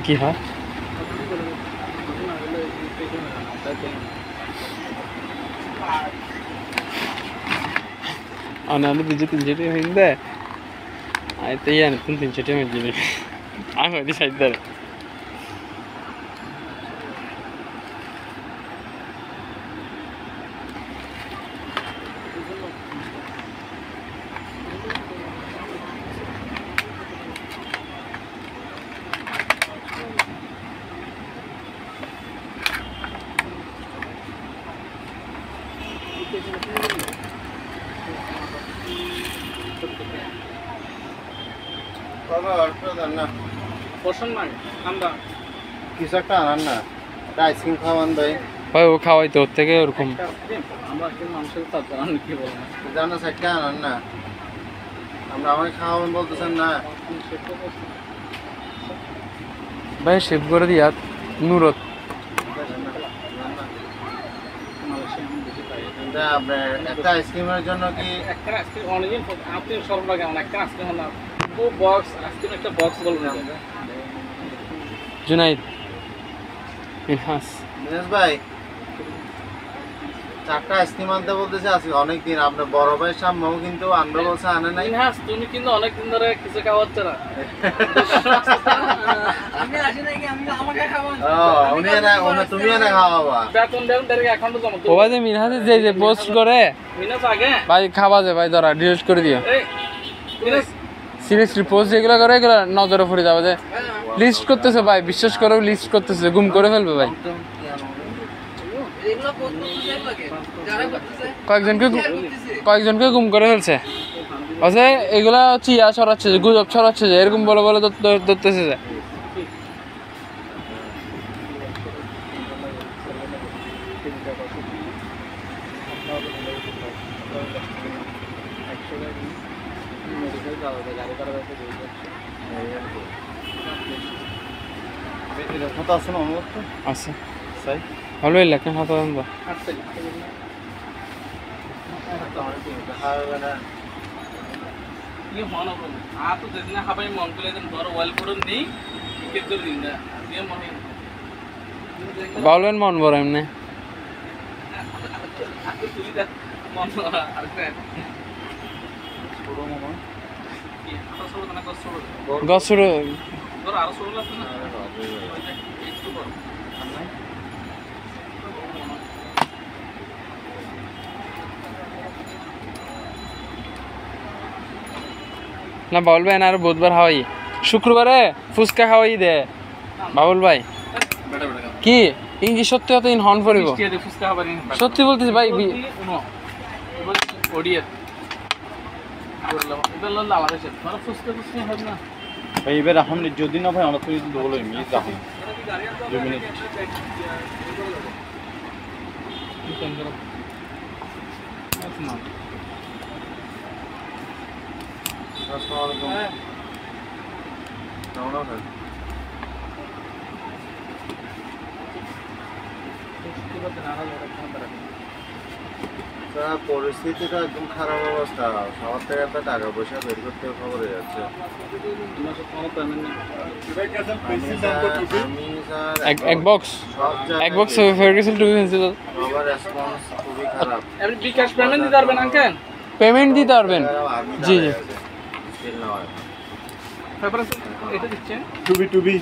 কি হয় Ananı bizi tinceri evinde. Ayette yani tüm tinceri evinde. Ama di sayıdır. বাবা অল্প দেন না পছন্দ নাই ঠান্ডা কিছু একটা আনান না একটা আইসক্রিম খাওয়ান ভাই ভাই ও খাওয়াই তো ওর থেকে ওরকম আমরা কি মানুষের সাথে জানেন কি বলবো জানা একটা আনান না আমরা আমাকে খাওয়াবেন বলতেছেন না ভাই শেভ করে দিয়া নুরত আপনার একটা আইসক্রিমের জন্য কি একটা আইসক্রিম অনেকদিন আপনি সর্বদা কেমন একটা আইসক্রিম হলো ও বক্স আইসক্রিম একটা বক্স বলবেন জুনাইদ মিনহাস দিনেশ ভাই চারটা আইসক্রিম আনতে বলতেছে আজকে অনেকদিন আপনার বড় ভাইয়ের সামনেও কিন্তু আনবে বলছে আনে নাই মিনহাস তুমি কিন্তু অনেকদিন ধরে কিছু খাওয়াচ্ছ না আমি আসি নাকি আমি আমাকে খাওয়ান উনি না তুমি না খাওয়াবা বেতন দেন ডাইরেক্ট অ্যাকাউন্টে জমা ও ভাই মিনহাসে যে পোস্ট করে মিনহাস আগে ভাই খাওয়া যায় ভাই ধরা ডিলিট করে দিও এই মিনহাস সিরিয়াসলি পোস্ট যেগুলো করে এগুলো নজরে পড়ে যাবে যে লিস্ট করতেছে ভাই বিশ্বাস করে লিস্ট করতেছে গুম করে ফেলবে ভাই এগুলো করতেছে লাগে যারা করতেছে কয়েকজনকে গুম করে ফেলছে আচ্ছা এগুলা হচ্ছে ইয়া ছড়াচ্ছে যে গুজব ছড়াচ্ছে যে এরকম বলে বলে ধরতেছে যে কথা আছে না অনুরোধ আচ্ছা ভালোই লাগে হাত আনবা ये मन हो आ तो जितना हवाई मन को लेकिन दर ऑयल पड़न दी टिकट कर दिन ना ये मन বাউলেন মন বড় এমনি मन আর কে ছোট মামা কি আরো ছোট না ছোট গছর দর আরো ছোট লাগছে না একটু বড় না বাউল ভাই আর বুধবার খাওয়াই শুক্রবারে ফুচকা খাওয়াই দে বাউল ভাই কি ইংলিশ সত্যি হতো ইন হন পড়িব সত্যি বলতেছি ভাই ওডিয়া ফুচকা হবে না ভাই এবার এখন যদি না ভাই আমরা তো যদি বলো মিস যাবো 2 মিনিট পরিস্থিতিটা একদম খারাপ অবস্থা সবার থেকে একটা টাকা পয়সা বের করতে খবর হয়ে যাচ্ছে এক বক্স হয়ে গেছিল তুমি সবার রেসপন্স খুবই খারাপ আপনি বিকাশ পেমেন্ট দিতে পারবেন আঙ্কেল পেমেন্ট দিতে পারবেন জি জি এটা দিচ্ছেন টুবি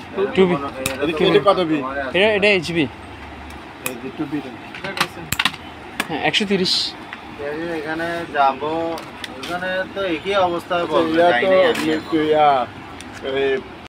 এটা এইচবি হ্যাঁ 130 এখানে যাবো এখানে তো একই অবস্থা বলতে